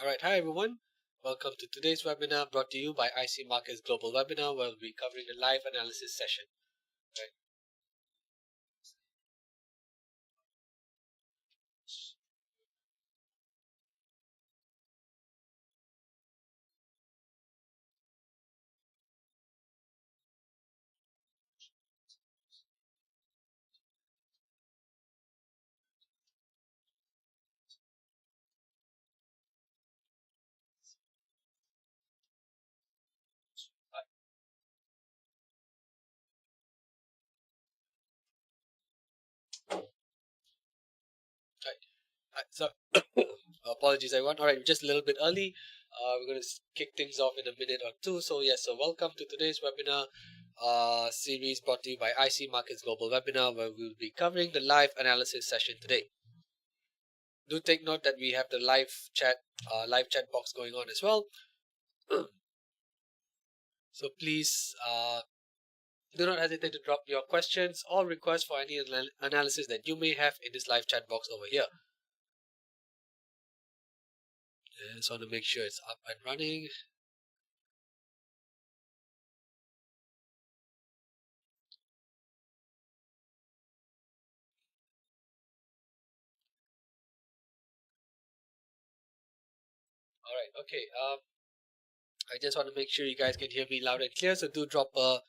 Alright, hi everyone. Welcome to today's webinar brought to you by IC Markets Global Webinar, where we'll be covering the live analysis session. Right. So, apologies everyone. Alright, just a little bit early. We're going to kick things off in a minute or two. So, welcome to today's webinar series brought to you by IC Markets Global Webinar, where we'll be covering the live analysis session today. Do take note that we have the live chat box going on as well. So please do not hesitate to drop your questions or requests for any analysis that you may have in this live chat box over here. I just want to make sure it's up and running. Alright, okay. I just want to make sure you guys can hear me loud and clear, so do drop a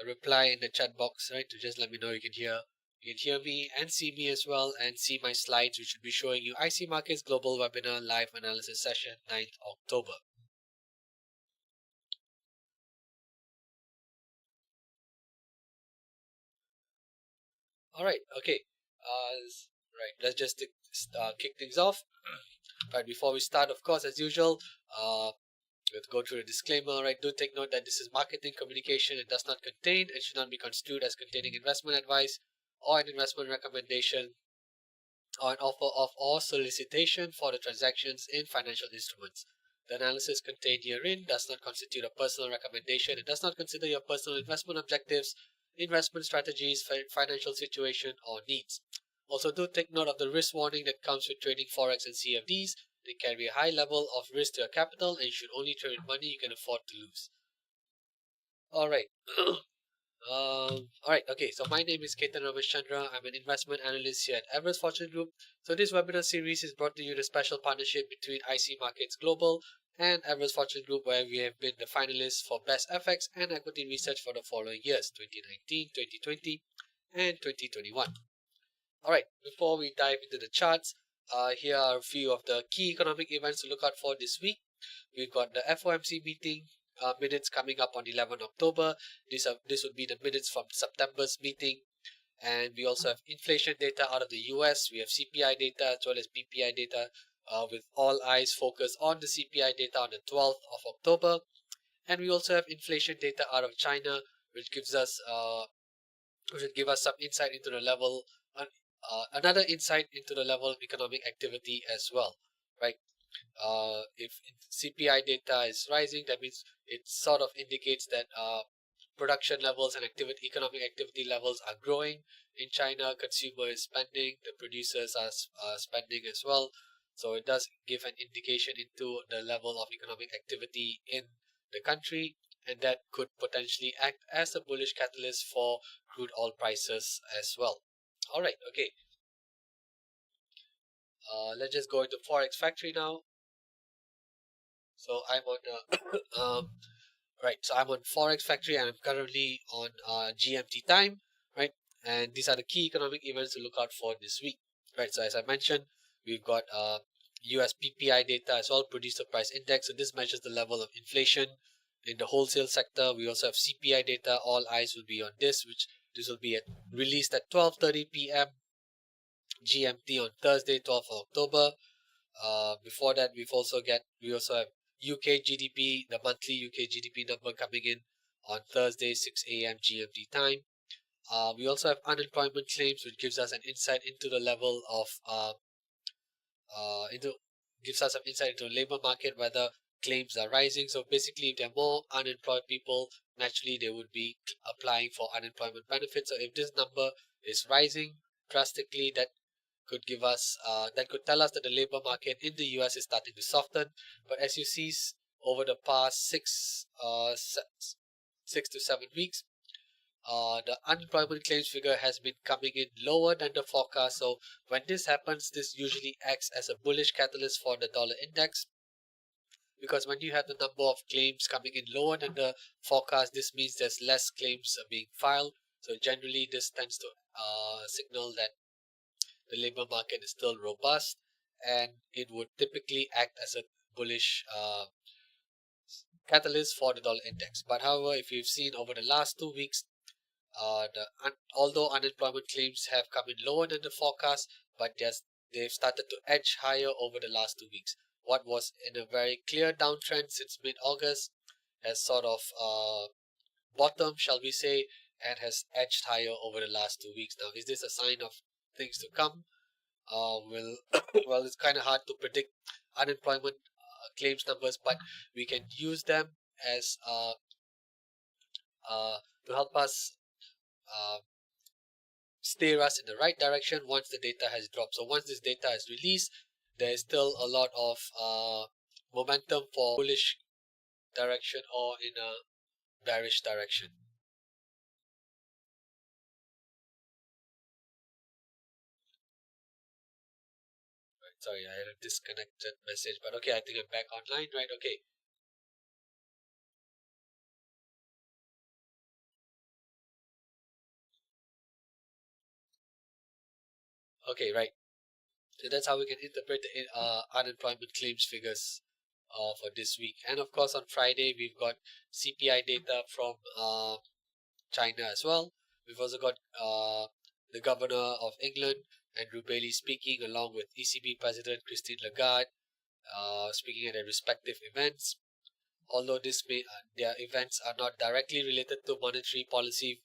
reply in the chat box, right? To just let me know you can hear me and see me as well, and see my slides, which should be showing you IC Markets Global Webinar Live Analysis Session 9th October. Alright, okay. Right, let's just kick things off. Right, before we start, of course, as usual, we'll go through the disclaimer. Right, do take note that this is marketing communication. It does not contain and should not be construed as containing investment advice or an investment recommendation or an offer of or solicitation for the transactions in financial instruments. The analysis contained herein does not constitute a personal recommendation. It does not consider your personal investment objectives, investment strategies, financial situation, or needs. Also, do take note of the risk warning that comes with trading Forex and CFDs. They carry a high level of risk to your capital, and you should only trade money you can afford to lose. Alright. Alright, okay, so my name is Ketan Rameshchandra. I'm an investment analyst here at Everest Fortune Group. So this webinar series is brought to you in a special partnership between IC Markets Global and Everest Fortune Group, where we have been the finalists for Best FX and Equity Research for the following years, 2019, 2020, and 2021. Alright, before we dive into the charts, here are a few of the key economic events to look out for this week. We've got the FOMC meeting minutes coming up on 11 October. This would be the minutes from September's meeting. And we also have inflation data out of the US. We have CPI data as well as PPI data, with all eyes focused on the CPI data on the 12th of October. And we also have inflation data out of China, which gives us which will give us some insight into the level, another insight into the level of economic activity as well, right? If CPI data is rising, that means it sort of indicates that production levels and economic activity levels are growing in China. Consumer is spending, the producers are spending as well. So it does give an indication into the level of economic activity in the country, and that could potentially act as a bullish catalyst for crude oil prices as well. All right, okay. Let's just go into Forex Factory now. So I'm on right. So I'm on Forex Factory and I'm currently on GMT time, right? And these are the key economic events to look out for this week, right? So as I mentioned, we've got US PPI data as well, Producer Price Index. So this measures the level of inflation in the wholesale sector. We also have CPI data. All eyes will be on this, which this will be released at 12:30 p.m. GMT on Thursday, 12th of October. Before that, we also have UK GDP, the monthly UK GDP number coming in on Thursday, 6 a.m. GMT time. We also have unemployment claims, which gives us an insight into the level of gives us some insight into the labor market, whether claims are rising. So basically, if there are more unemployed people, naturally they would be applying for unemployment benefits. So if this number is rising drastically, that could give us that could tell us that the labor market in the US is starting to soften. But as you see, over the past 6 to 7 weeks, the unemployment claims figure has been coming in lower than the forecast. So when this happens, this usually acts as a bullish catalyst for the dollar index, because when you have the number of claims coming in lower than the forecast, this means there's less claims being filed. So generally, this tends to signal that the labor market is still robust, and it would typically act as a bullish catalyst for the dollar index. But however, if you've seen over the last 2 weeks, although unemployment claims have come in lower than the forecast, but they've started to edge higher over the last 2 weeks. What was in a very clear downtrend since mid-August has sort of bottomed, shall we say, and has edged higher over the last 2 weeks. Now, is this a sign of things to come? Well, it's kind of hard to predict unemployment claims numbers, but we can use them as to help us steer us in the right direction once the data has dropped. So once this data is released, there is still a lot of momentum for bullish direction or in a bearish direction. Right, sorry, I had a disconnected message, but okay, I think I'm back online, right? Okay. Okay, right. So that's how we can interpret the unemployment claims figures for this week. And of course, on Friday, we've got CPI data from China as well. We've also got the Governor of England, Andrew Bailey, speaking, along with ECB President Christine Lagarde, speaking at their respective events. Although their events are not directly related to monetary policy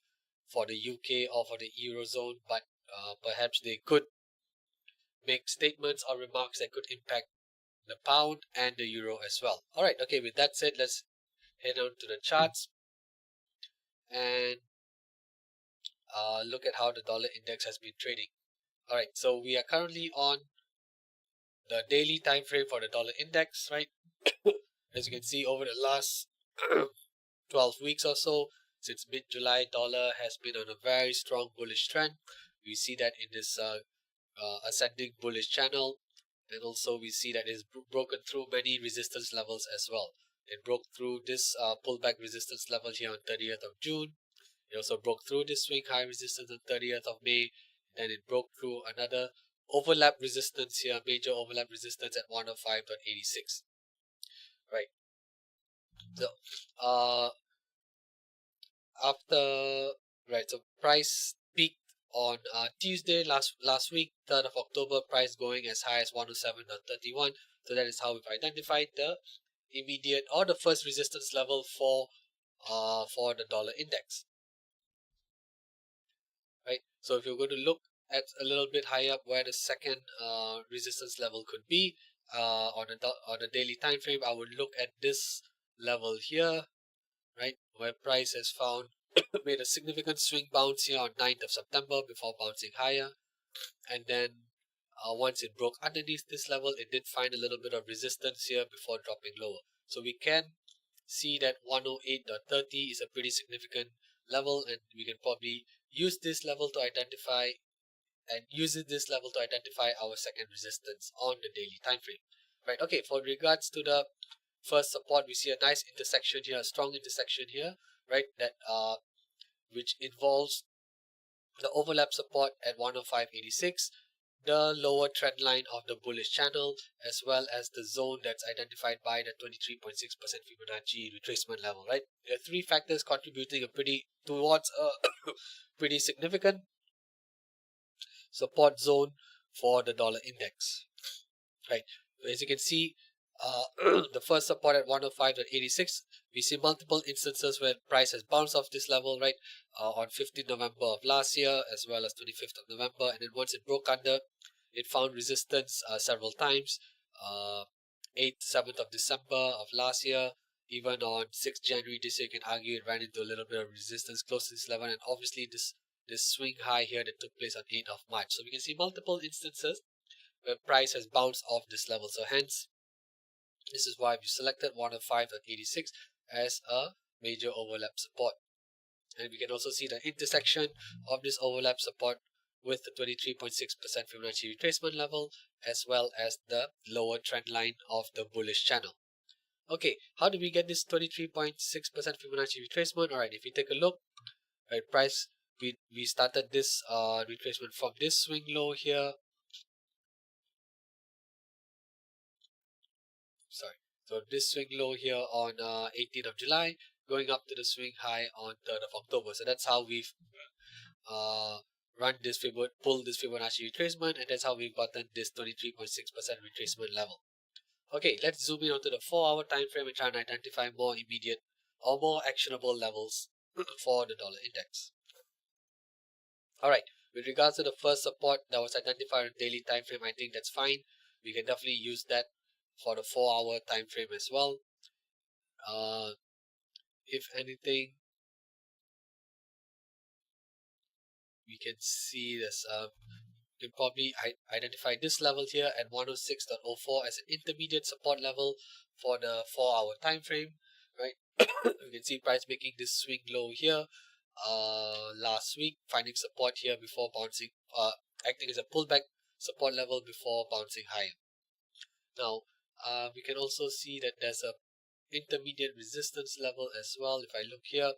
for the UK or for the Eurozone, but perhaps they could make statements or remarks that could impact the pound and the euro as well. Alright, okay, with that said, let's head on to the charts and look at how the dollar index has been trading. Alright, so we are currently on the daily time frame for the dollar index, right? As you can see, over the last 12 weeks or so, since mid-July, dollar has been on a very strong bullish trend. We see that in this ascending bullish channel, and also we see that it's broken through many resistance levels as well. It broke through this pullback resistance level here on 30th of June. It also broke through this swing high resistance on 30th of May. Then it broke through another overlap resistance here, major overlap resistance at 105.86. Right. So so price peaked on Tuesday last week, 3rd of October, price going as high as 107.31. So that is how we've identified the immediate or the first resistance level for the dollar index. Right. So if you're going to look at a little bit higher up where the second resistance level could be on a daily time frame, I would look at this level here, right, where price has found made a significant swing bounce here on 9th of September before bouncing higher, and then once it broke underneath this level, it did find a little bit of resistance here before dropping lower. So we can see that 108.30 is a pretty significant level, and we can probably use this level to identify our second resistance on the daily time frame. Right. Okay. For regards to the first support, we see a nice intersection here, a strong intersection here, right? That which involves the overlap support at 105.86, the lower trend line of the bullish channel, as well as the zone that's identified by the 23.6% Fibonacci retracement level, right? There are three factors contributing towards a pretty significant support zone for the dollar index, right? As you can see, the first support at 105.86, we see multiple instances where price has bounced off this level, right? On 15th November of last year, as well as 25th of November, and then once it broke under, it found resistance several times. 8th, 7th of December of last year, even on 6th January this year, you can argue it ran into a little bit of resistance close to this level, and obviously this this swing high here that took place on 8th of March. So we can see multiple instances where price has bounced off this level. So hence, this is why we selected 105.86 as a major overlap support. And we can also see the intersection of this overlap support with the 23.6% Fibonacci retracement level, as well as the lower trend line of the bullish channel. Okay, how do we get this 23.6% Fibonacci retracement? Alright, if you take a look, right, price, we started this retracement from this swing low here. Sorry, so this swing low here on 18th of July, going up to the swing high on 3rd of October. So that's how we've run this pull this Fibonacci retracement, and that's how we've gotten this 23.6% retracement level. Okay, let's zoom in onto the 4-hour time frame and try and identify more immediate or more actionable levels for the dollar index. Alright, with regards to the first support that was identified on daily time frame, I think that's fine. We can definitely use that for the 4-hour time frame as well. If anything, we can see this. You can probably identify this level here at 106.04 as an intermediate support level for the 4-hour time frame, right? You can see price making this swing low here last week, finding support here before bouncing, acting as a pullback support level before bouncing higher. Now, we can also see that there's a intermediate resistance level as well. If I look here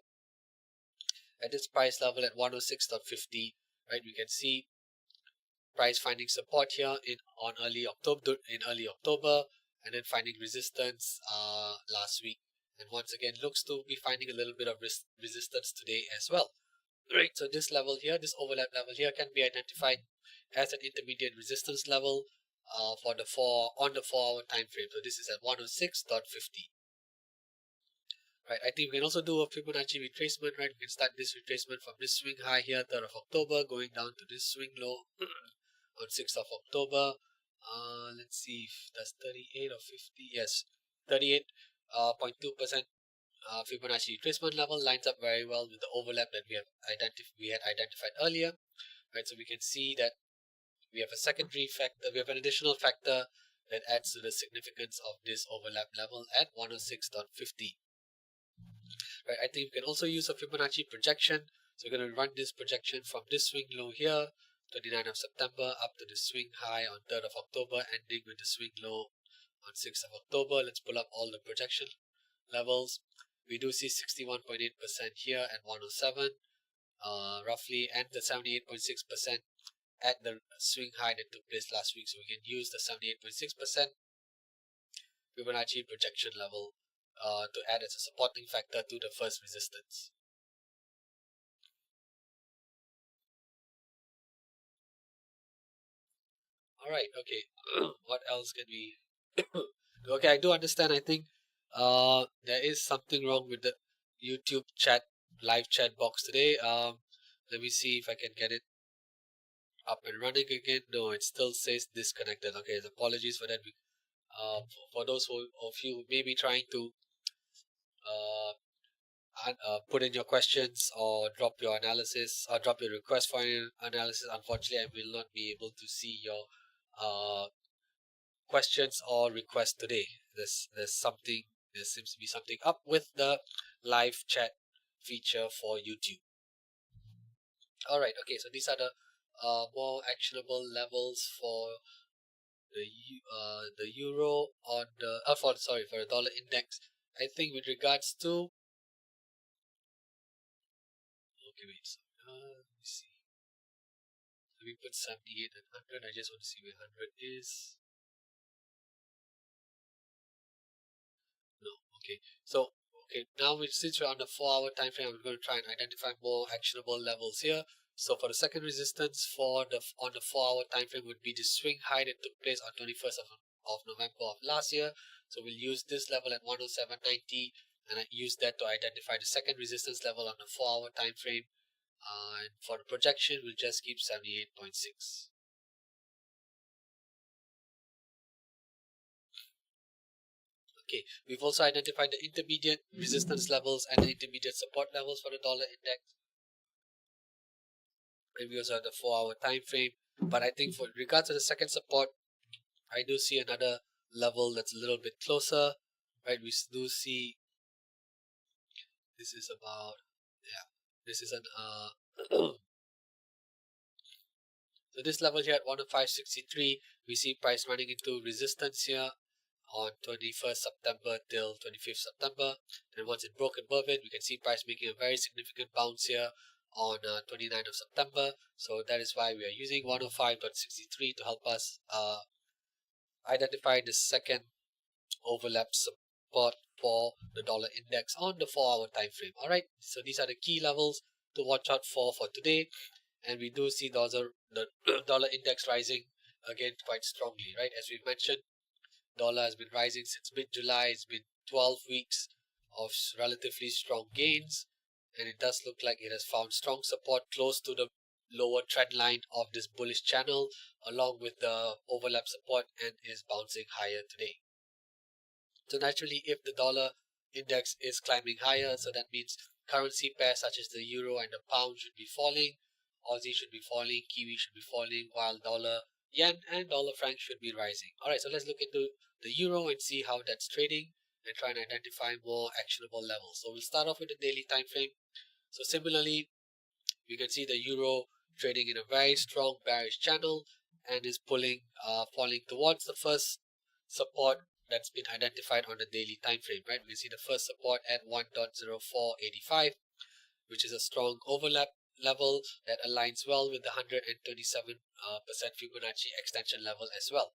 at this price level at 106.50, right, we can see price finding support here in early October, and then finding resistance last week, and once again looks to be finding a little bit of resistance today as well. Right, so this level here, this overlap level here, can be identified as an intermediate resistance level on the 4-hour time frame. So this is at 106.50. Right, I think we can also do a Fibonacci retracement. Right, we can start this retracement from this swing high here, 3rd of October, going down to this swing low on 6th of October. Let's see if that's 38 or 50. Yes, 38.2% Fibonacci retracement level lines up very well with the overlap that we had identified earlier. Right, so we can see that we have a secondary factor, we have an additional factor that adds to the significance of this overlap level at 106.50. Right, I think we can also use a Fibonacci projection. So we're going to run this projection from this swing low here, 29th of September, up to the swing high on 3rd of October, ending with the swing low on 6th of October. Let's pull up all the projection levels. We do see 61.8% here at 107, roughly, and the 78.6% at the swing high that took place last week. So we can use the 78.6% Fibonacci projection level to add as a supporting factor to the first resistance. Alright, okay. What else can we okay, I do understand. I think there is something wrong with the YouTube live chat box today. Let me see if I can get it up and running again. No, it still says disconnected. Okay, apologies for that. For those of you who may be trying to put in your questions or drop your analysis or drop your request for an analysis, unfortunately, I will not be able to see your questions or requests today. There seems to be something up with the live chat feature for YouTube. Alright, okay, so these are the more actionable levels for the euro on the for the dollar index. I think with regards to let me see. So we put 78 and 100. I just want to see where 100 is. No, okay. So now since we're on the 4-hour time frame, I'm going to try and identify more actionable levels here. So for the second resistance on the 4-hour time frame would be the swing high that took place on 21st of November of last year. So we'll use this level at 107.90, and I use that to identify the second resistance level on the 4-hour time frame. And for the projection, we'll just keep 78.6. Okay, we've also identified the intermediate resistance levels and the intermediate support levels for the dollar index. and we also have the 4-hour time frame. But I think for regards to the second support, I do see another level that's a little bit closer, right? We do see this is about, yeah, this is an so this level here at 105.63, we see price running into resistance here on 21st September till 25th September. And once it broke above it, we can see price making a very significant bounce here on 29th of September. So that is why we are using 105.63 to help us identify the second overlap support for the dollar index on the 4-hour time frame. All right, so these are the key levels to watch out for today. And we do see the dollar index rising again quite strongly, right? As we've mentioned, dollar has been rising since mid-July. It's been 12 weeks of relatively strong gains, and it does look like it has found strong support close to the lower trend line of this bullish channel, along with the overlap support, and is bouncing higher today. So naturally, if the dollar index is climbing higher, so that means currency pairs such as the euro and the pound should be falling, Aussie should be falling, Kiwi should be falling, while dollar yen and dollar franc should be rising. Alright, so let's look into the euro and see how that's trading and try and identify more actionable levels. So we'll start off with the daily time frame. So similarly, we can see the euro trading in a very strong bearish channel and is falling towards the first support that's been identified on the daily time frame, right? We see the first support at 1.0485, which is a strong overlap level that aligns well with the 127% Fibonacci extension level as well.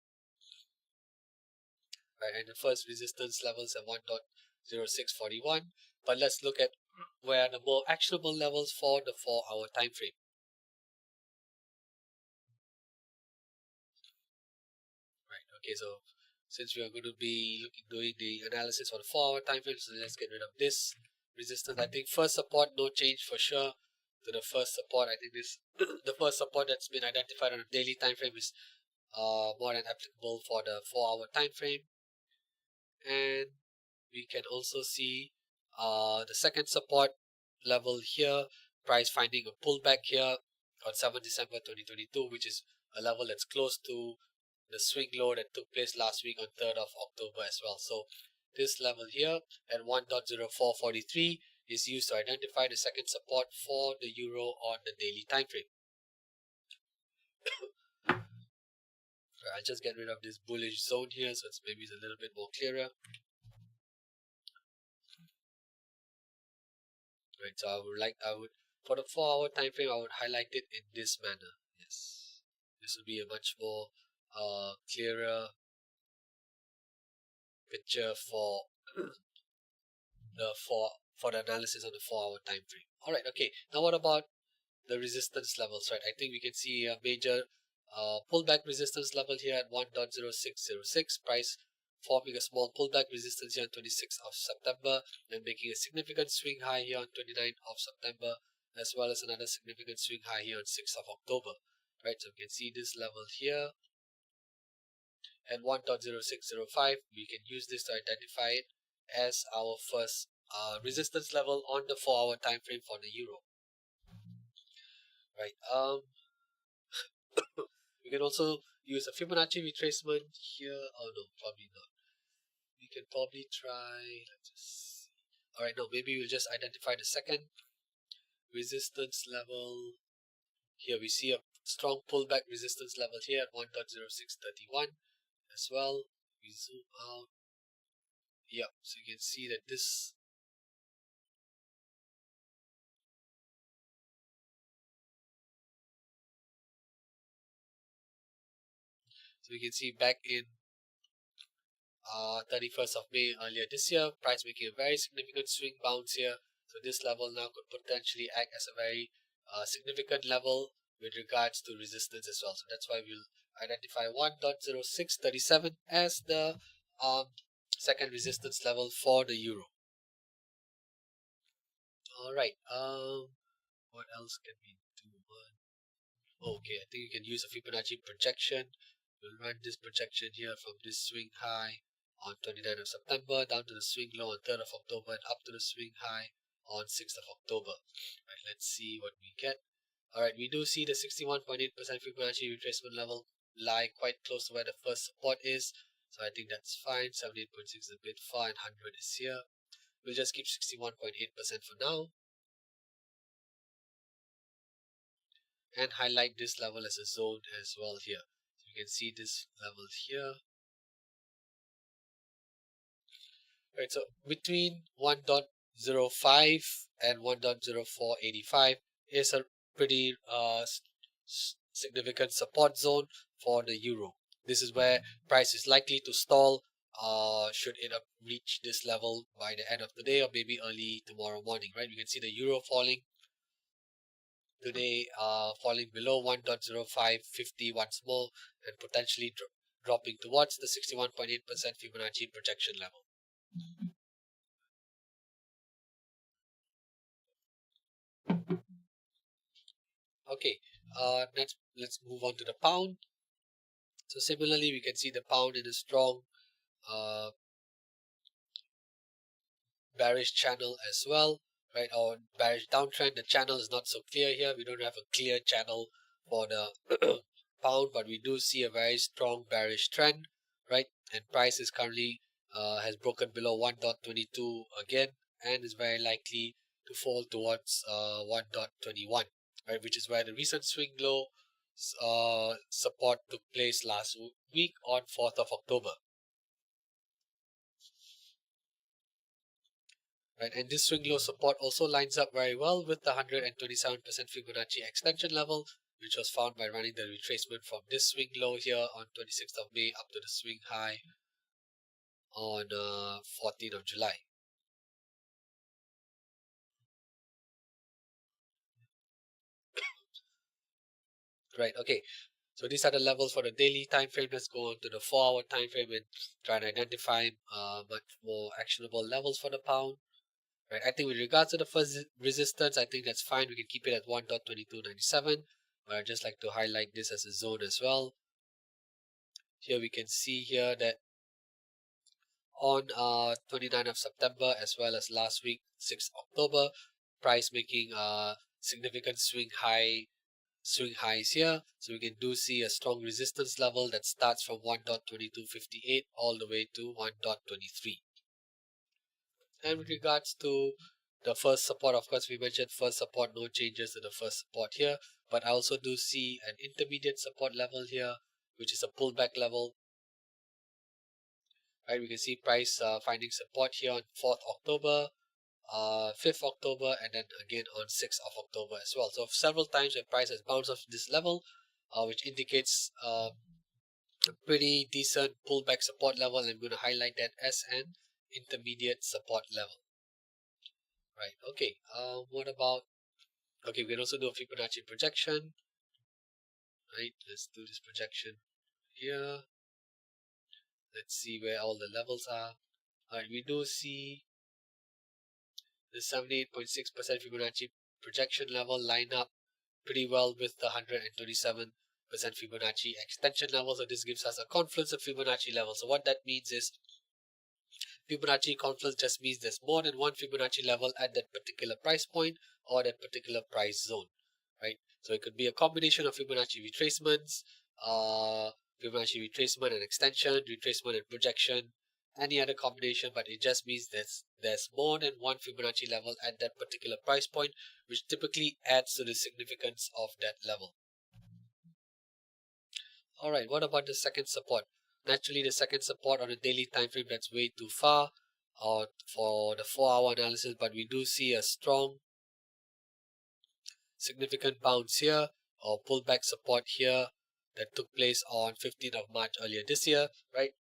Right, and the first resistance levels at 1.0641. But let's look at where are the more actionable levels for the 4-hour time frame. Right, okay, so since we are going to be doing the analysis for the 4-hour time frame, so let's get rid of this resistance. I think first support, no change for sure to the first support. I think this the first support that's been identified on a daily time frame is more than applicable for the 4-hour time frame. And we can also see the second support level here, price finding a pullback here on 7th December 2022, which is a level that's close to the swing low that took place last week on 3rd of October as well. So this level here at 1.0443 is used to identify the second support for the euro on the daily time frame. I'll just get rid of this bullish zone here, so it's maybe a little bit more clearer. Right, so I would for the 4-hour time frame, I would highlight it in this manner. Yes, this will be a much more clearer picture for the analysis of the 4-hour time frame. All right, okay. Now what about the resistance levels? Right, I think we can see a major pullback resistance level here at 1.0606. Price forming a small pullback resistance here on 26th of September, and making a significant swing high here on 29th of September, as well as another significant swing high here on 6th of October. Right, so we can see this level here at 1.0605. We can use this to identify it as our first resistance level on the 4-hour time frame for the euro. Right. We can also use a Fibonacci retracement here. Oh no, probably not. We can probably try. Let's just see. All right, no, maybe we'll just identify the second resistance level. Here we see a strong pullback resistance level here at 1.0631 as well. We zoom out. Yeah, so you can see that this so we can see back in 31st of May earlier this year, price making a very significant swing bounce here. So this level now could potentially act as a very significant level with regards to resistance as well. So that's why we'll identify 1.0637 as the second resistance level for the euro. All right. What else can we do? Okay, I think you can use a Fibonacci projection. We'll run this projection here from this swing high on 29th of September down to the swing low on 3rd of October and up to the swing high on 6th of October. Right, let's see what we get. Alright, we do see the 61.8% Fibonacci retracement level lie quite close to where the first support is. So I think that's fine. 78.6 is a bit far and 100 is here. We'll just keep 61.8% for now. And highlight this level as a zone as well here. So you can see this level here. Right, so between 1.05 and 1.0485 is a pretty significant support zone for the euro. This is where price is likely to stall should it reach this level by the end of the day or maybe early tomorrow morning, right? You can see the euro falling today, falling below 1.0550 once more and potentially dropping towards the 61.8% Fibonacci projection level. Okay, let's move on to the pound. So similarly, we can see the pound in a strong uh, bearish channel as well, right? Or bearish downtrend. The channel is not so clear here. We don't have a clear channel for the pound, but we do see a very strong bearish trend, right? And price is currently has broken below 1.22 again, and is very likely to fall towards 1.21, right? Which is where the recent swing low support took place last week on 4th of October. Right, and this swing low support also lines up very well with the 127% Fibonacci extension level, which was found by running the retracement from this swing low here on 26th of May up to the swing high on 14th of July. Right, okay. So these are the levels for the daily time frame. Let's go on to the 4-hour time frame and try and identify much more actionable levels for the pound. Right, I think with regards to the first resistance, I think that's fine. We can keep it at 1.2297. But I'd just like to highlight this as a zone as well. Here we can see here that on 29th of September as well as last week 6th October, price making significant swing highs here. So we can do see a strong resistance level that starts from 1.2258 all the way to 1.23. And with regards to the first support, of course, we mentioned first support, no changes to the first support here. But I also do see an intermediate support level here, which is a pullback level. Right, we can see price finding support here on 4th October, 5th October, and then again on 6th of October as well. So several times when price has bounced off this level, which indicates a pretty decent pullback support level. I'm going to highlight that as an intermediate support level. Right, okay, what about, okay, we can also do a Fibonacci projection. Right, let's do this projection here. Let's see where all the levels are. Alright, we do see the 78.6% Fibonacci projection level line up pretty well with the 127% Fibonacci extension level. So this gives us a confluence of Fibonacci levels. So what that means is Fibonacci confluence just means there's more than one Fibonacci level at that particular price point or that particular price zone, right? So it could be a combination of Fibonacci retracements, Fibonacci retracement and extension, retracement and projection, any other combination, but it just means there's more than one Fibonacci level at that particular price point, which typically adds to the significance of that level. Alright, what about the second support? Naturally, the second support on a daily time frame, that's way too far for the 4-hour analysis, but we do see a strong significant bounce here or pullback support here that took place on 15th of March earlier this year, right?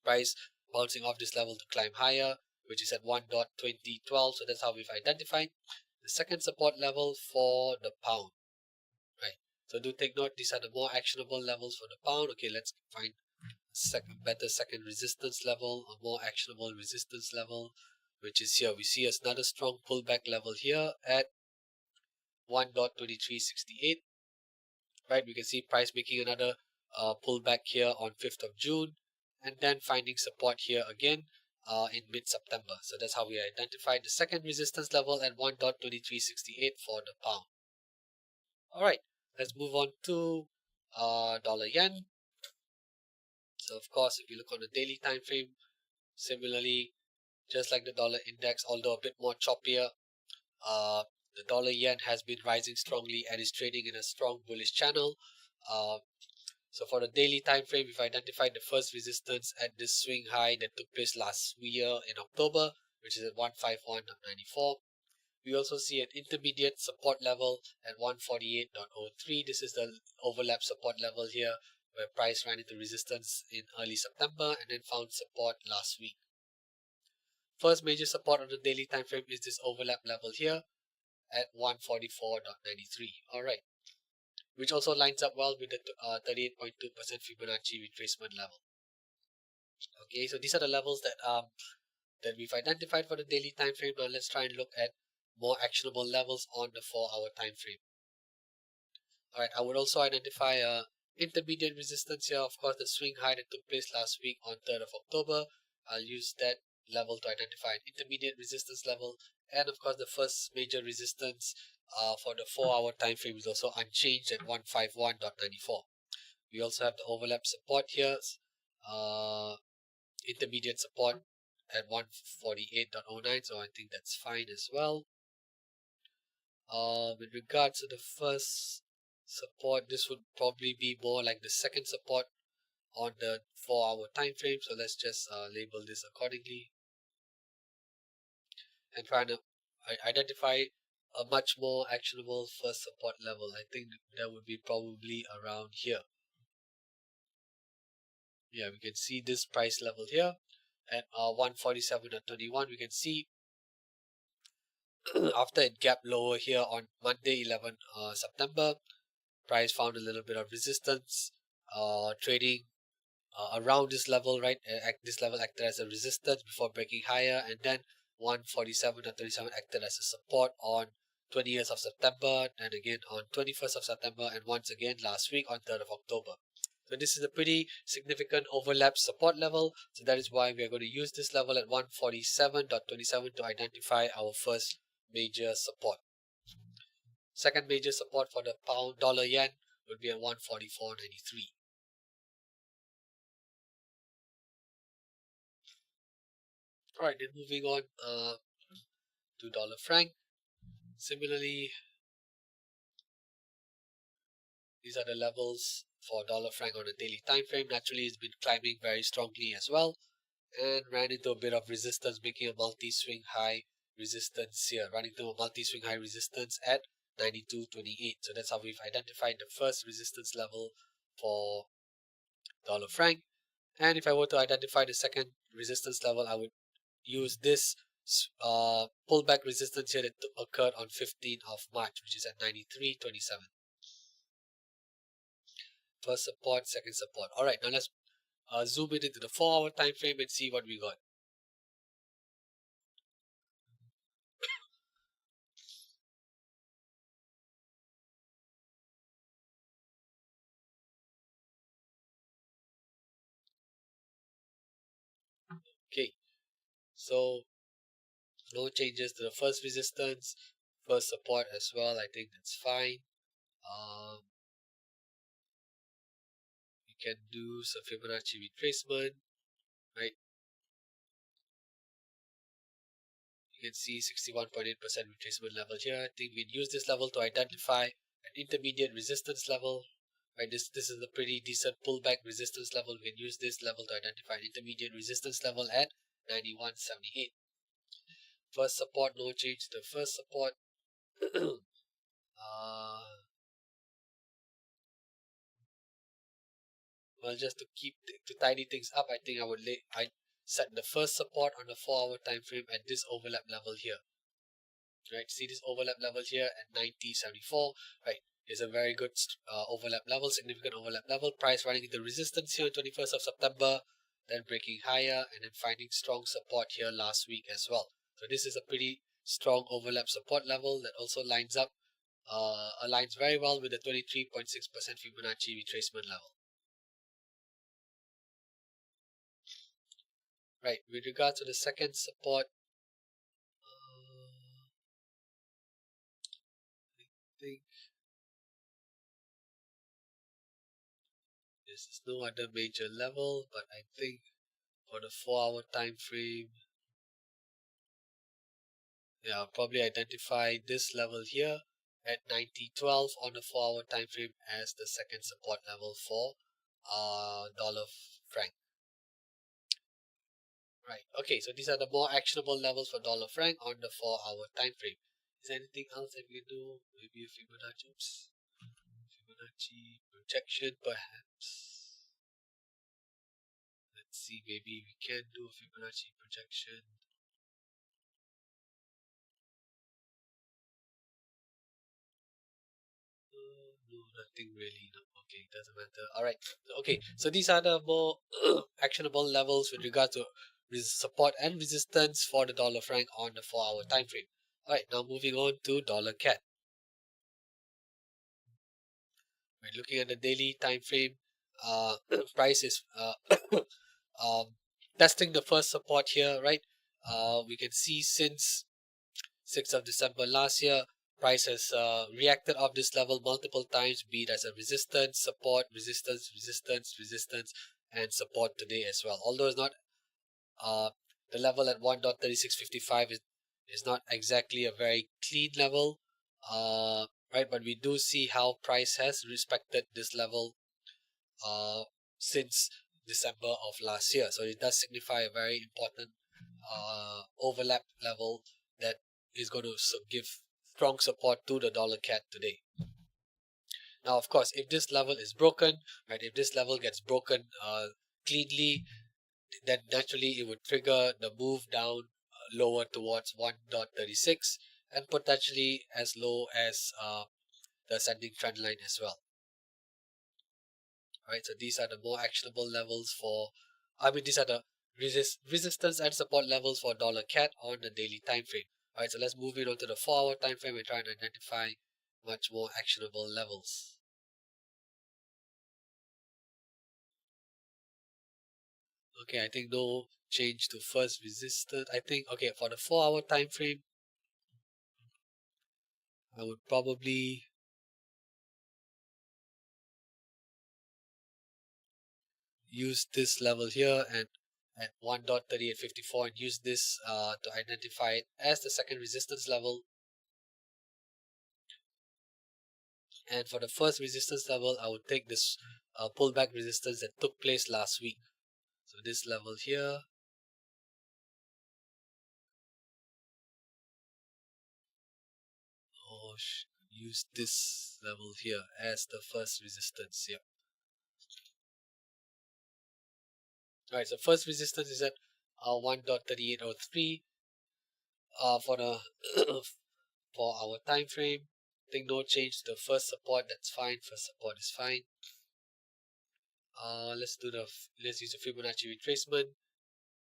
Price bouncing off this level to climb higher, which is at 1.2012. So that's how we've identified the second support level for the pound, right? So do take note, these are the more actionable levels for the pound. Okay, let's find better second resistance level, a more actionable resistance level, which is here. We see another strong pullback level here at 1.2368. Right, we can see price making another pullback here on 5th of June and then finding support here again in mid-September. So that's how we identified the second resistance level at 1.2368 for the pound. Alright, let's move on to dollar yen. So of course, if you look on the daily time frame, similarly, just like the dollar index, although a bit more choppier, the dollar yen has been rising strongly and is trading in a strong bullish channel. Uh, so for the daily time frame, we've identified the first resistance at this swing high that took place last year in October, which is at 151.94. We also see an intermediate support level at 148.03. This is the overlap support level here, where price ran into resistance in early September and then found support last week. First major support on the daily time frame is this overlap level here at 144.93. Alright, which also lines up well with the 38.2% Fibonacci retracement level. Okay, so these are the levels that we've identified for the daily time frame. Now let's try and look at more actionable levels on the 4-hour time frame. Alright, I would also identify intermediate resistance here. Of course, the swing high that took place last week on 3rd of October. I'll use that level to identify an intermediate resistance level. And of course, the first major resistance for the 4-hour time frame is also unchanged at 151.94. We also have the overlap support here. Intermediate support at 148.09, so I think that's fine as well. With regards to the first support, this would probably be more like the second support on the 4-hour time frame. So let's just label this accordingly and try to identify a much more actionable first support level. I think that would be probably around here. Yeah, we can see this price level here at 147.21. We can see after it gapped lower here on Monday 11 September, price found a little bit of resistance, trading around this level, right? This level acted as a resistance before breaking higher, and then 147.37 acted as a support on 20th of September, and again on 21st of September, and once again last week on 3rd of October. So this is a pretty significant overlap support level. So that is why we are going to use this level at 147.27 to identify our first major support. Second major support for the pound dollar yen would be at 144.93. Alright, then moving on to dollar franc. Similarly, these are the levels for dollar franc on a daily time frame. Naturally, it's been climbing very strongly as well and ran into a bit of resistance, making a multi-swing high resistance here, running to a multi-swing high resistance at 92.28. So that's how we've identified the first resistance level for dollar franc. And if I were to identify the second resistance level, I would use this pullback resistance here that occurred on 15th of March, which is at 93.27. First support, second support. Alright, now let's zoom in into the 4-hour time frame and see what we got. Okay, so no changes to the first resistance, first support as well. I think that's fine. We can do some Fibonacci retracement, right? You can see 61.8% retracement level here. I think we'd use this level to identify an intermediate resistance level. Right, this is a pretty decent pullback resistance level. We can use this level to identify an intermediate resistance level at 91.78. First support, no change to the first support. Well, just to tidy things up, I think I set the first support on the 4-hour time frame at this overlap level here. Right, see this overlap level here at 90.74. Right, is a very good overlap level, significant overlap level. Price running into resistance here on 21st of September, then breaking higher and then finding strong support here last week as well. So this is a pretty strong overlap support level that also aligns very well with the 23.6% Fibonacci retracement level. Right, with regards to the second support, I think There's no other major level, but I think for the 4-hour time frame, yeah, I'll probably identify this level here at 90.12 on the 4-hour time frame as the second support level for dollar franc. Right. Okay, so these are the more actionable levels for dollar franc on the 4-hour time frame. Is there anything else that we can do? Maybe a Fibonacci projection, perhaps. Let's see, maybe we can do a Fibonacci projection. No, nothing really. No. Okay, doesn't matter. All right. Okay, so these are the more actionable levels with regard to support and resistance for the dollar franc on the 4-hour time frame. All right, now moving on to dollar CAD. We're looking at the daily time frame. Price is testing the first support here, right? We can see since 6th of December last year, price has reacted off this level multiple times, be it as a resistance, support, resistance, resistance, resistance, and support today as well. Although it's not the level at 1.3655 is not exactly a very clean level, right? But we do see how price has respected this level since December of last year. So it does signify a very important overlap level that is going to give strong support to the dollar CAD today. Now, of course, if this level is broken, right, if this level gets broken cleanly, then naturally it would trigger the move down lower towards 1.36 and potentially as low as the ascending trend line as well. Right, so these are the more actionable levels for, these are the resistance and support levels for dollar CAD on the daily time frame. Alright, so let's move it on to the 4-hour time frame and try and identify much more actionable levels. Okay, I think no change to first resistance. I think, okay, for the 4-hour time frame, I would probably use this level here and at 1.3854 and use this to identify it as the second resistance level. And for the first resistance level, I would take this pullback resistance that took place last week. So this level here. Or use this level here as the first resistance here. Alright, so first resistance is at 1.3803 for the for our time frame. I think no change to the first support. That's fine. First support is fine. Let's use the Fibonacci retracement,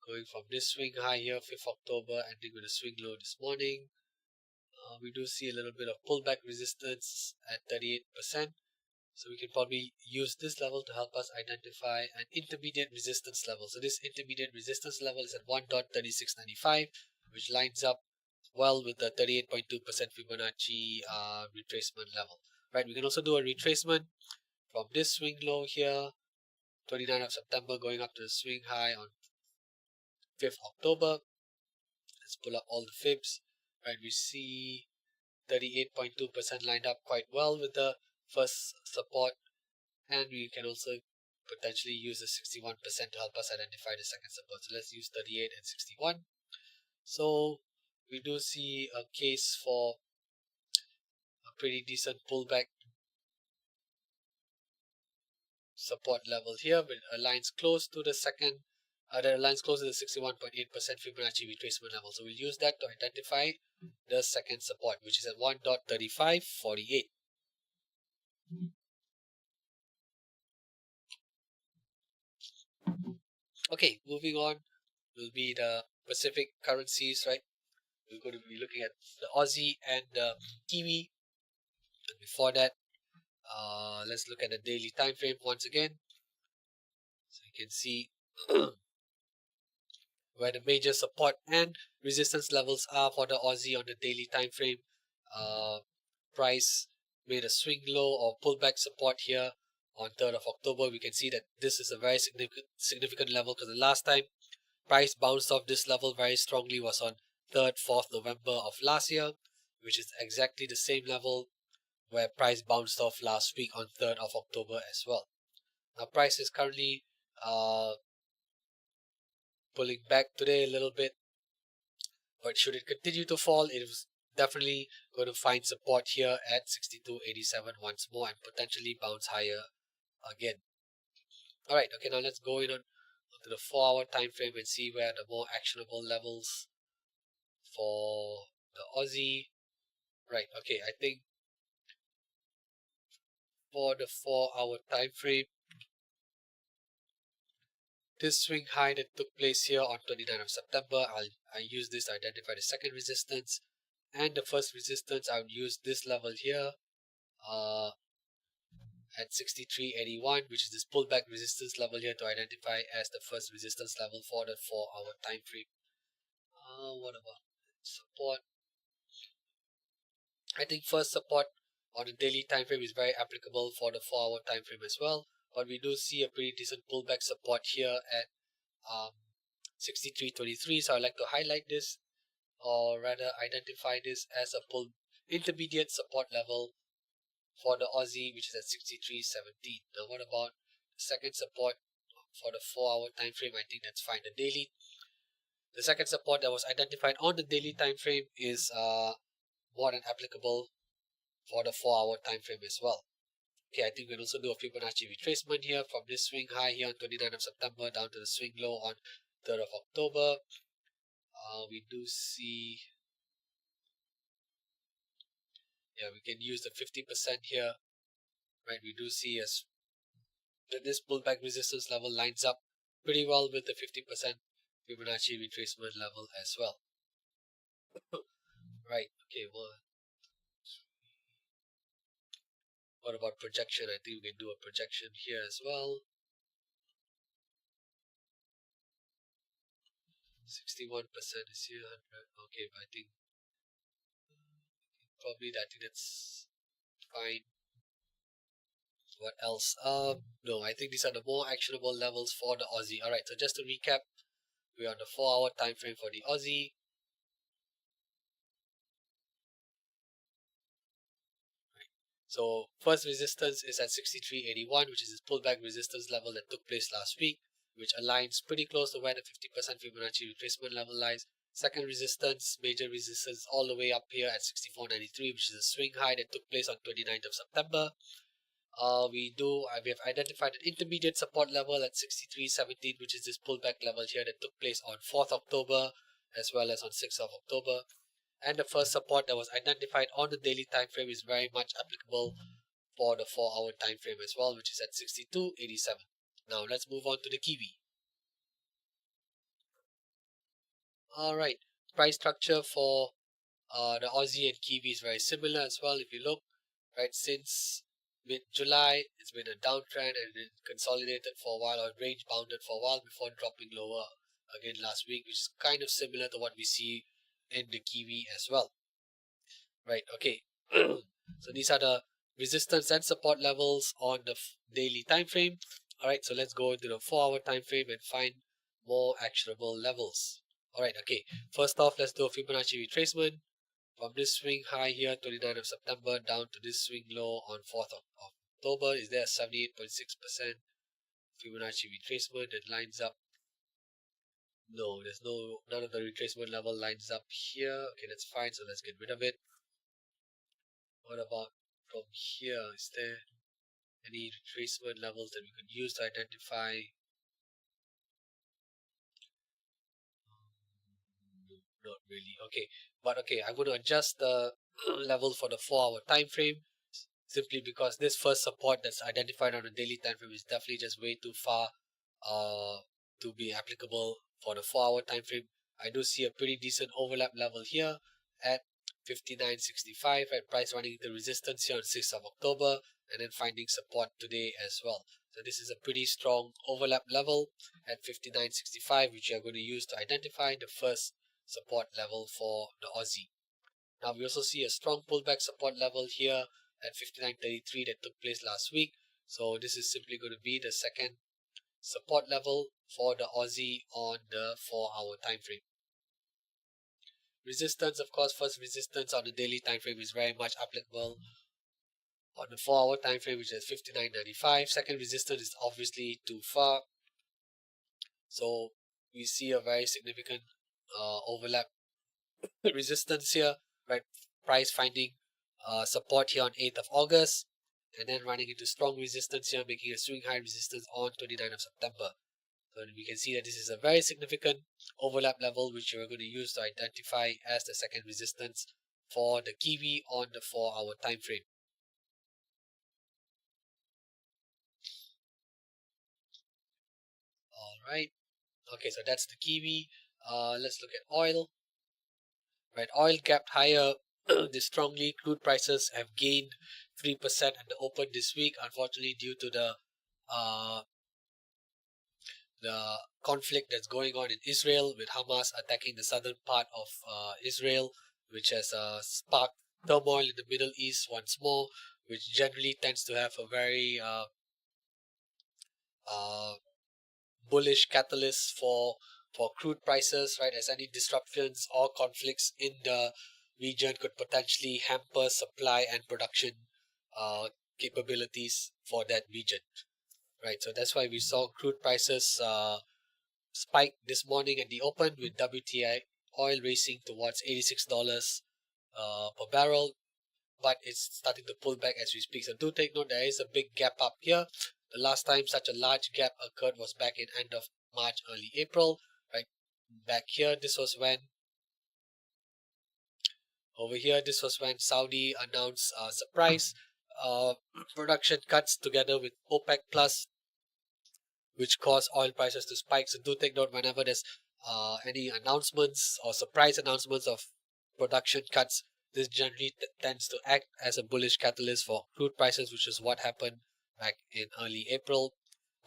going from this swing high here, 5th October, ending with a swing low this morning. We do see a little bit of pullback resistance at 38%. So we can probably use this level to help us identify an intermediate resistance level. So this intermediate resistance level is at 1.3695, which lines up well with the 38.2% Fibonacci retracement level. Right, we can also do a retracement from this swing low here, 29th of September, going up to the swing high on 5th October. Let's pull up all the fibs. Right, we see 38.2% lined up quite well with the first support, and we can also potentially use the 61% to help us identify the second support. So let's use 38 and 61. So we do see a case for a pretty decent pullback support level here, with lines close to the second, the lines close to the 61.8% Fibonacci retracement level. So we'll use that to identify the second support, which is at 1.3548. Okay, moving on will be the Pacific currencies, right? We're going to be looking at the Aussie and the Kiwi. And before that, let's look at the daily time frame once again. So you can see where the major support and resistance levels are for the Aussie on the daily time frame. Price made a swing low or pullback support here on 3rd of October, we can see that this is a very significant level, because the last time price bounced off this level very strongly was on 3rd, 4th November of last year, which is exactly the same level where price bounced off last week on 3rd of October as well. Now price is currently pulling back today a little bit, but should it continue to fall, it is definitely going to find support here at 62.87 once more and potentially bounce higher again. Alright, okay, now let's go in on to the 4-hour time frame and see where the more actionable levels for the Aussie. Right, okay, I think for the 4-hour time frame, this swing high that took place here on 29th of September, I use this to identify the second resistance, and the first resistance I would use this level here at 63.81, which is this pullback resistance level here, to identify as the first resistance level for the 4-hour time frame. What about support? I think first support on the daily time frame is very applicable for the 4-hour time frame as well, but we do see a pretty decent pullback support here at 63.23, so I'd like to highlight this, or rather identify this as a intermediate support level for the Aussie, which is at 63.17. Now what about the second support for the 4-hour time frame? I think that's fine. The second support that was identified on the daily time frame is more than applicable for the 4-hour time frame as well. Okay, I think we can also do a Fibonacci retracement here from this swing high here on 29th of September down to the swing low on 3rd of October. We do see, yeah, we can use the 50% here, right? We do see that this pullback resistance level lines up pretty well with the 50% Fibonacci retracement level as well. Right, okay, what about projection? I think we can do a projection here as well. 61% is here, 100. Okay, but I think probably that's fine. What else? No, I think these are the more actionable levels for the Aussie. Alright, so just to recap, we're on the 4-hour time frame for the Aussie. So first resistance is at 63.81, which is this pullback resistance level that took place last week, which aligns pretty close to where the 50% Fibonacci retracement level lies. Second resistance, major resistance, all the way up here at 64.93, which is a swing high that took place on 29th of September. We have identified an intermediate support level at 63.17, which is this pullback level here that took place on 4th October as well as on 6th of October. And the first support that was identified on the daily time frame is very much applicable for the 4-hour time frame as well, which is at 62.87. Now let's move on to the Kiwi. Alright, price structure for the Aussie and Kiwi is very similar as well. If you look, right, since mid-July, it's been a downtrend and been consolidated for a while, or range bounded for a while before dropping lower again last week, which is kind of similar to what we see in the Kiwi as well. Right, okay. So these are the resistance and support levels on the daily time frame. Alright, so let's go into the 4-hour time frame and find more actionable levels. Alright, okay. First off, let's do a Fibonacci retracement from this swing high here, 29th of September, down to this swing low on 4th of October. Is there a 78.6% Fibonacci retracement that lines up? No, there's none of the retracement level lines up here. Okay, that's fine, so let's get rid of it. What about from here? Is there any retracement levels that we could use to identify? Not really. Okay, but okay, I'm going to adjust the level for the 4-hour time frame, simply because this first support that's identified on the daily time frame is definitely just way too far to be applicable for the 4-hour time frame. I do see a pretty decent overlap level here at 59.65, and price running into resistance here on 6th of October and then finding support today as well. So this is a pretty strong overlap level at 59.65, which we are going to use to identify the first support level for the Aussie. Now we also see a strong pullback support level here at 59.33 that took place last week, So this is simply going to be the second support level for the Aussie on the 4-hour time frame. Resistance, of course, first resistance on the daily time frame is very much applicable on the 4-hour time frame, which is 59.95. Second resistance is obviously too far, so we see a very significant overlap resistance here, right? Price finding support here on 8th of August, and then running into strong resistance here, making a swing high resistance on 29th of September. So we can see that this is a very significant overlap level, which we're going to use to identify as the second resistance for the Kiwi on the 4-hour time frame. All right. Okay, so that's the Kiwi. Let's look at oil. Right, oil gapped higher this strongly. Crude prices have gained 3% at the open this week, unfortunately due to uh, the conflict that's going on in Israel, with Hamas attacking the southern part of Israel, which has sparked turmoil in the Middle East once more, which generally tends to have a very uh, bullish catalyst for crude prices, right? As any disruptions or conflicts in the region could potentially hamper supply and production capabilities for that region, right? So that's why we saw crude prices spike this morning at the open, with WTI oil racing towards $86 per barrel, but it's starting to pull back as we speak. So do take note, there is a big gap up here. The last time such a large gap occurred was back in end of March, early April, right? Back here, this was when Saudi announced surprise production cuts together with OPEC Plus, which caused oil prices to spike. So do take note, whenever there's any announcements or surprise announcements of production cuts, this generally tends to act as a bullish catalyst for crude prices, which is what happened back in early April.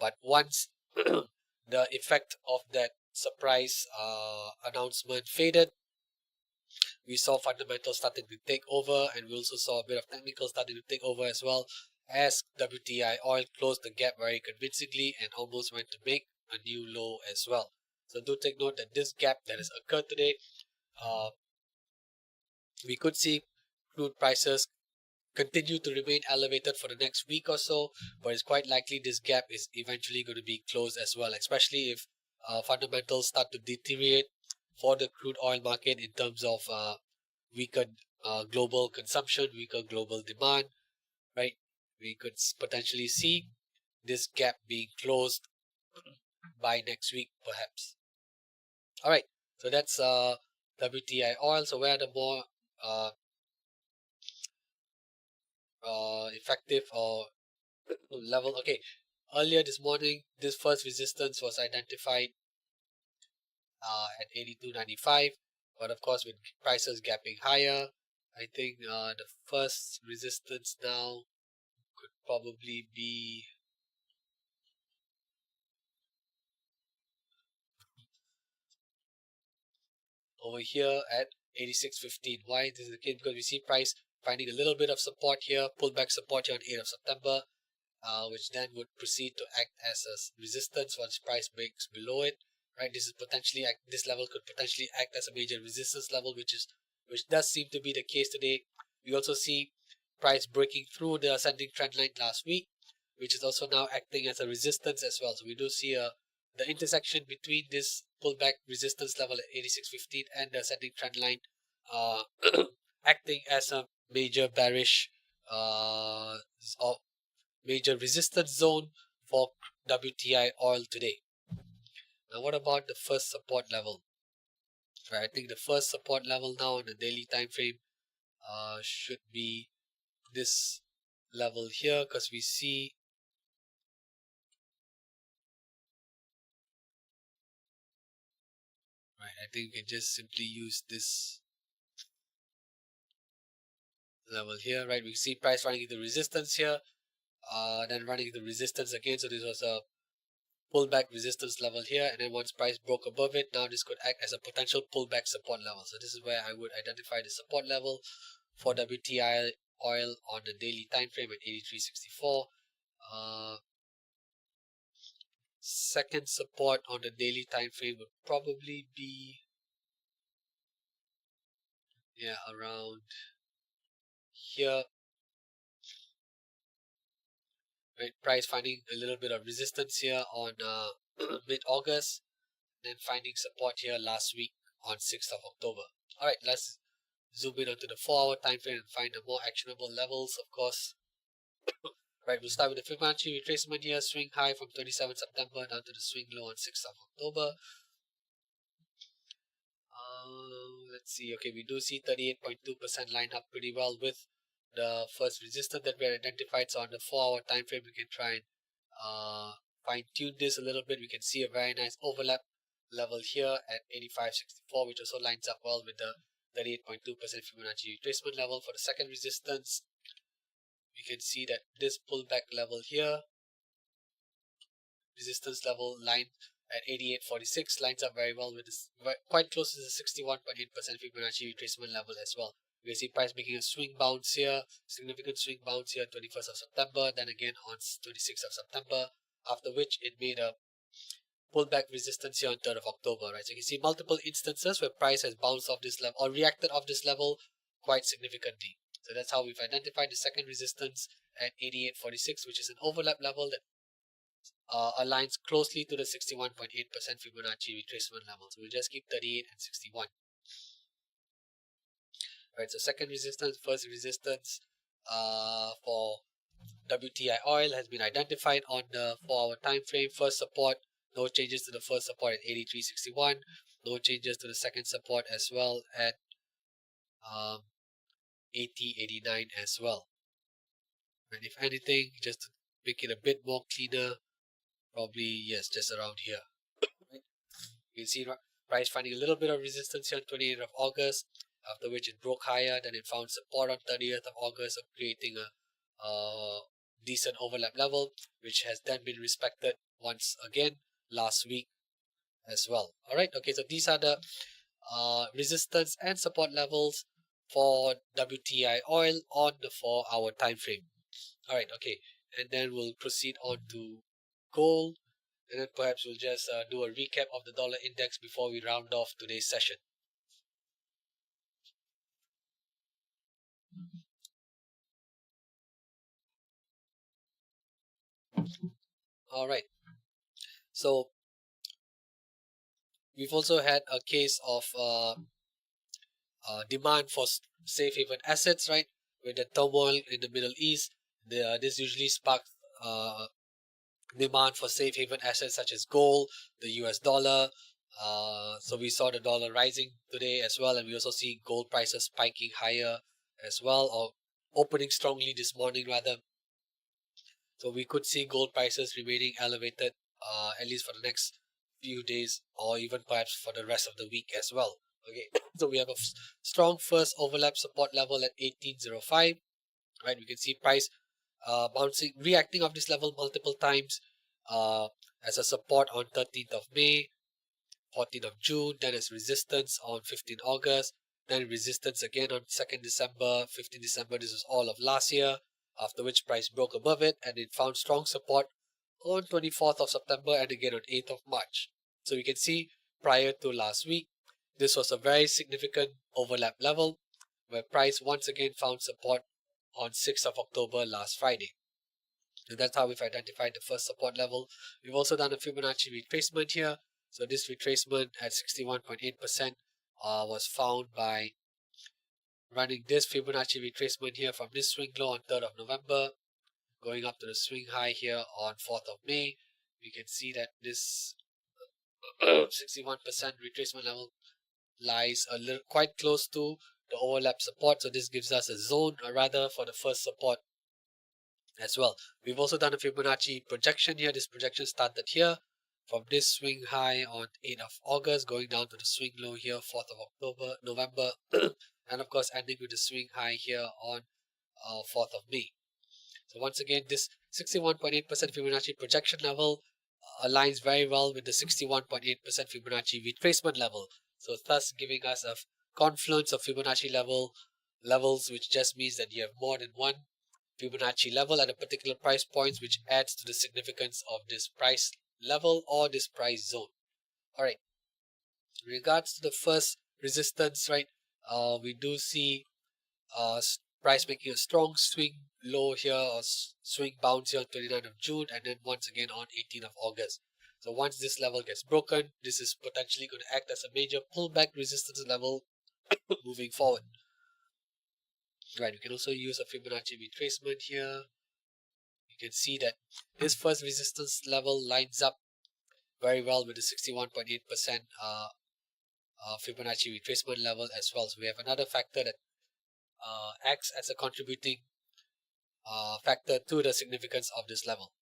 But once the effect of that surprise announcement faded, we saw fundamentals starting to take over, and we also saw a bit of technical starting to take over as well, as WTI oil closed the gap very convincingly and almost went to make a new low as well. So do take note that this gap that has occurred today, uh, we could see crude prices continue to remain elevated for the next week or so, but it's quite likely this gap is eventually going to be closed as well, especially if fundamentals start to deteriorate for the crude oil market in terms of weaker global consumption, weaker global demand, right? We could potentially see this gap being closed by next week, perhaps. All right, so that's WTI oil. So where the more uh, effective or level? Okay, earlier this morning, this first resistance was identified at 82.95, but of course, with prices gapping higher, I think the first resistance now could probably be over here at 86.15. Why this is the case? Because we see price finding a little bit of support here, pullback support here on 8th of September, which then would proceed to act as a resistance once price breaks below it. Right, this level could potentially act as a major resistance level, which does seem to be the case today. We also see price breaking through the ascending trend line last week, which is also now acting as a resistance as well. So we do see the intersection between this pullback resistance level at 86.15 and the ascending trend line uh, acting as a major bearish or major resistance zone for WTI oil today. Now, what about the first support level? Right, I think the first support level now on the daily time frame should be this level here, because we see, right, I think we can just simply use this level here, right? We see price running into resistance here, then running into resistance again. So this was a pullback resistance level here, and then once price broke above it, now this could act as a potential pullback support level. So this is where I would identify the support level for WTI oil on the daily time frame at 83.64. Second support on the daily time frame would probably be around here. Right, price finding a little bit of resistance here on mid-August, then finding support here last week on 6th of October. All right, let's zoom in onto the 4-hour time frame and find the more actionable levels, of course. Right, we'll start with the Fibonacci retracement here, swing high from 27th September down to the swing low on 6th of October. Let's see. Okay, we do see 38.2% line up pretty well with the first resistance that we identified. So on the 4-hour time frame, we can try and fine tune this a little bit. We can see a very nice overlap level here at 85.64, which also lines up well with the 38.2% Fibonacci retracement level. For the second resistance, we can see that this pullback level here, resistance level line at 88.46, lines up very well with this, quite close to the 61.8% Fibonacci retracement level as well. We see price making a swing bounce here, significant swing bounce here 21st of September, then again on 26th of September, after which it made a pullback resistance here on 3rd of October, right? So you can see multiple instances where price has bounced off this level or reacted off this level quite significantly. So that's how we've identified the second resistance at 88.46, which is an overlap level that aligns closely to the 61.8% Fibonacci retracement level. So we'll just keep 38 and 61. Right, so second resistance, first resistance for WTI oil has been identified on the 4-hour time frame. First support, no changes to the first support at 83.61. No changes to the second support as well at 80.89 as well. And if anything, just to make it a bit more cleaner, probably yes, just around here. Right? You can see price finding a little bit of resistance here on 28th of August, after which it broke higher, then it found support on 30th of August, creating a decent overlap level, which has then been respected once again last week as well. Alright, okay, so these are the resistance and support levels for WTI oil on the 4-hour time frame. Alright, okay, and then we'll proceed on to gold, and then perhaps we'll just do a recap of the dollar index before we round off today's session. Alright, so we've also had a case of demand for safe haven assets, right? With the turmoil in the Middle East, this usually sparks demand for safe haven assets such as gold, the US dollar. So we saw the dollar rising today as well, and we also see gold prices spiking higher as well, or opening strongly this morning rather. So we could see gold prices remaining elevated at least for the next few days, or even perhaps for the rest of the week as well. Okay, so we have a strong first overlap support level at 18.05. Right, we can see price bouncing, reacting off this level multiple times as a support on 13th of May, 14th of June, then as resistance on 15th August, then resistance again on 2nd December, 15th December. This was all of last year, after which price broke above it and it found strong support on 24th of September and again on 8th of March. So we can see prior to last week, this was a very significant overlap level where price once again found support on 6th of October last Friday. And that's how we've identified the first support level. We've also done a Fibonacci retracement here. So this retracement at 61.8% was found by running this Fibonacci retracement here from this swing low on 3rd of November, going up to the swing high here on 4th of May. We can see that this 61% retracement level lies a little quite close to the overlap support. So this gives us a zone, or rather for the first support as well. We've also done a Fibonacci projection here. This projection started here from this swing high on 8th of August, going down to the swing low here 4th of November, and of course ending with the swing high here on 4th of May. So once again, this 61.8% Fibonacci projection level aligns very well with the 61.8% Fibonacci retracement level. So thus giving us a confluence of Fibonacci levels, which just means that you have more than one Fibonacci level at a particular price points, which adds to the significance of this price level or this price zone. All right. In regards to the first resistance, right, we do see price making a strong swing low here or swing bounce here on 29th of June and then once again on 18th of August. So once this level gets broken, this is potentially going to act as a major pullback resistance level moving forward. Right, we can also use a Fibonacci retracement here. You can see that this first resistance level lines up very well with the 61.8% Fibonacci retracement level as well. So we have another factor that acts as a contributing factor to the significance of this level.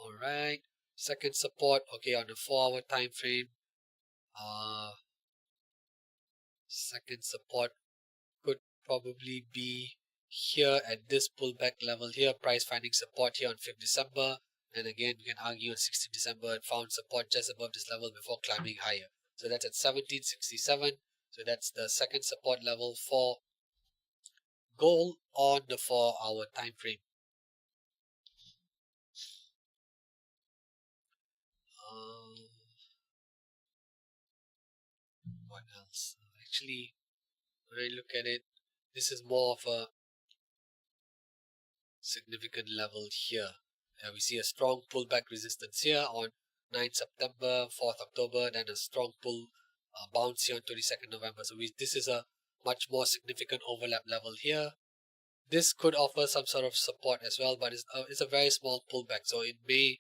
Alright, second support, okay, on the 4-hour time frame. Second support could probably be here at this pullback level here, price finding support here on 5th December. And again, we can argue on 16th December it found support just above this level before climbing higher. So that's at 1767. So that's the second support level for gold on the 4-hour time frame. What else? Actually, when I look at it, this is more of a significant level here. We see a strong pullback resistance here on 9th September, 4th October, then a strong pull bounce here on 22nd November. So this is a much more significant overlap level here. This could offer some sort of support as well, but it's a very small pullback, so it may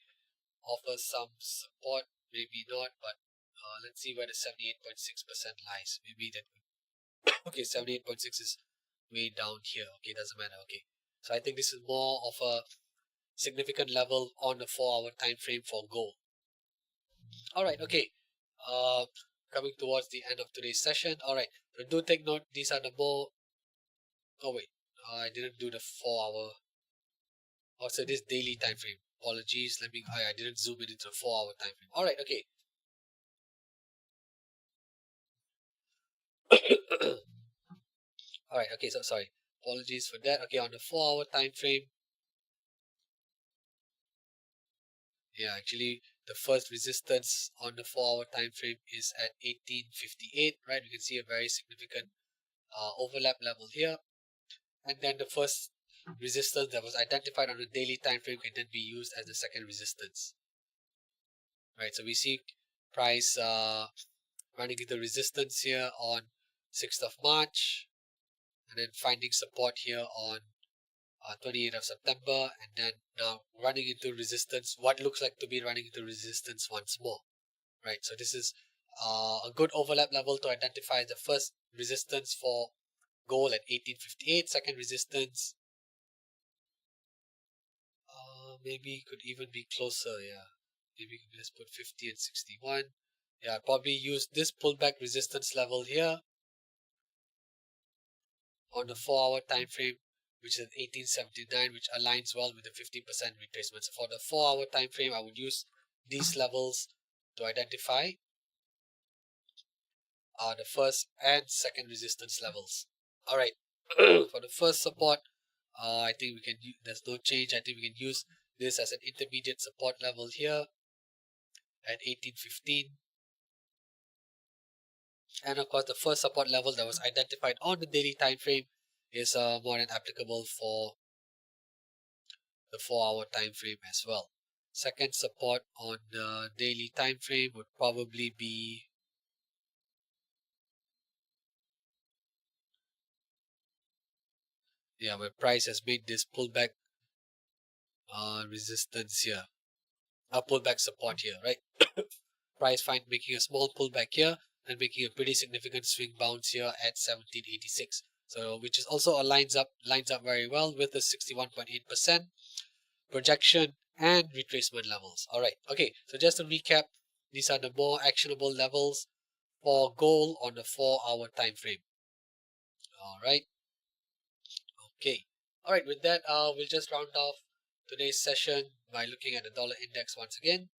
offer some support, maybe not, but let's see where the 78.6% lies. Maybe that, okay, 78.6 is way down here. Okay, doesn't matter. Okay, so I think this is more of a significant level on the 4-hour time frame for gold. All right, okay. Coming towards the end of today's session. All right, so do take note. These are the more. Oh wait, I didn't do the 4-hour. Also, this daily time frame. Apologies. Let me. I didn't zoom in into the 4-hour time frame. All right, okay. All right, okay. So sorry. Apologies for that. Okay, on the 4-hour time frame. Yeah, actually, the first resistance on the 4-hour time frame is at 1858. Right, we can see a very significant overlap level here, and then the first resistance that was identified on the daily time frame can then be used as the second resistance. Right, so we see price running into resistance here on 6th of March, and then finding support here on 28th of September, and then now running into resistance, what looks like to be running into resistance once more. Right, so this is a good overlap level to identify the first resistance for gold at 1858, second resistance maybe could even be closer. Yeah, maybe let's put 50 and 61. Yeah, probably use this pullback resistance level here on the 4-hour time frame, which is 1879, which aligns well with the 50% retracement. So for the 4-hour time frame, I would use these levels to identify the first and second resistance levels. All right, for the first support, I think we can use, there's no change. I think we can use this as an intermediate support level here at 1815. And of course, the first support level that was identified on the daily time frame is more than applicable for the 4-hour time frame as well. Second support on the daily time frame would probably be where price has made this pullback resistance here, a pullback support here, right? Price making a small pullback here and making a pretty significant swing bounce here at 1786. So which is also lines up very well with the 61.8% projection and retracement levels. All right, okay, so just to recap, these are the more actionable levels for gold on the 4-hour time frame. All right, okay, all right, with that we'll just round off today's session by looking at the dollar index once again.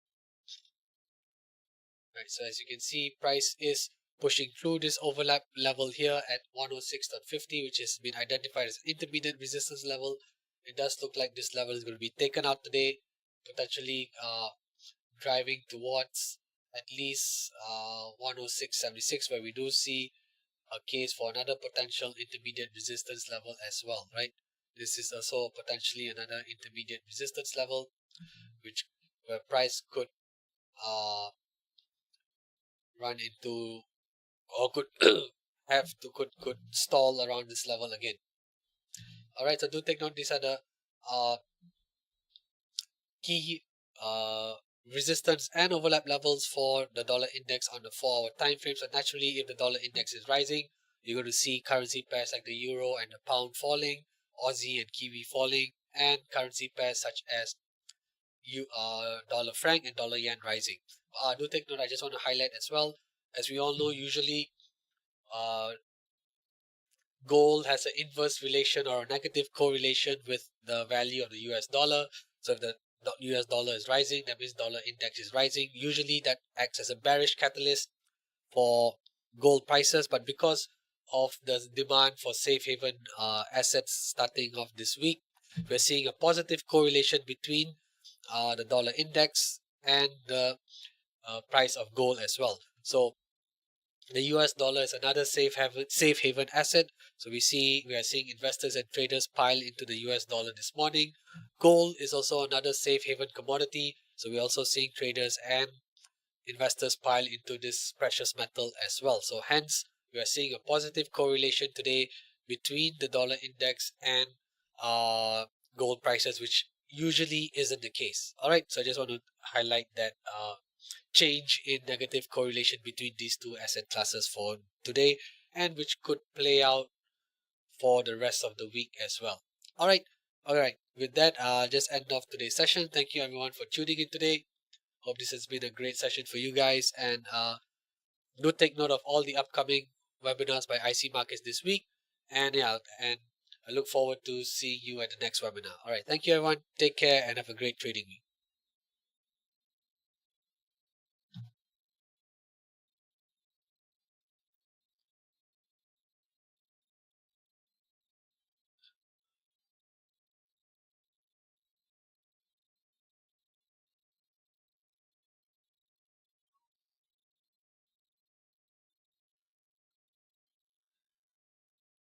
Right, so as you can see, price is pushing through this overlap level here at 106.50, which has been identified as intermediate resistance level. It does look like this level is going to be taken out today, potentially driving towards at least 106.76, where we do see a case for another potential intermediate resistance level as well, right? This is also potentially another intermediate resistance level, which where price could run into, or could could stall around this level again. All right, so do take note. These are the uh, key resistance and overlap levels for the dollar index on the 4-hour time frame. So naturally, if the dollar index is rising, you're going to see currency pairs like the euro and the pound falling, Aussie and Kiwi falling, and currency pairs such as dollar franc and dollar yen rising. Do take note. I just want to highlight as well. As we all know, usually uh, gold has an inverse relation or a negative correlation with the value of the US dollar. So if the US dollar is rising, that means dollar index is rising. Usually that acts as a bearish catalyst for gold prices, but because of the demand for safe haven assets starting off this week, we're seeing a positive correlation between the dollar index and the price of gold as well. So the US dollar is another safe haven asset. So we are seeing investors and traders pile into the US dollar this morning. Gold is also another safe haven commodity. So we're also seeing traders and investors pile into this precious metal as well. So hence we are seeing a positive correlation today between the dollar index and gold prices, which usually isn't the case. All right, so I just want to highlight that change in negative correlation between these two asset classes for today, and which could play out for the rest of the week as well. All right. With that, just end off today's session. Thank you everyone for tuning in today. Hope this has been a great session for you guys, and do take note of all the upcoming webinars by IC Markets this week. And yeah, and I look forward to seeing you at the next webinar. All right, thank you everyone. Take care and have a great trading week.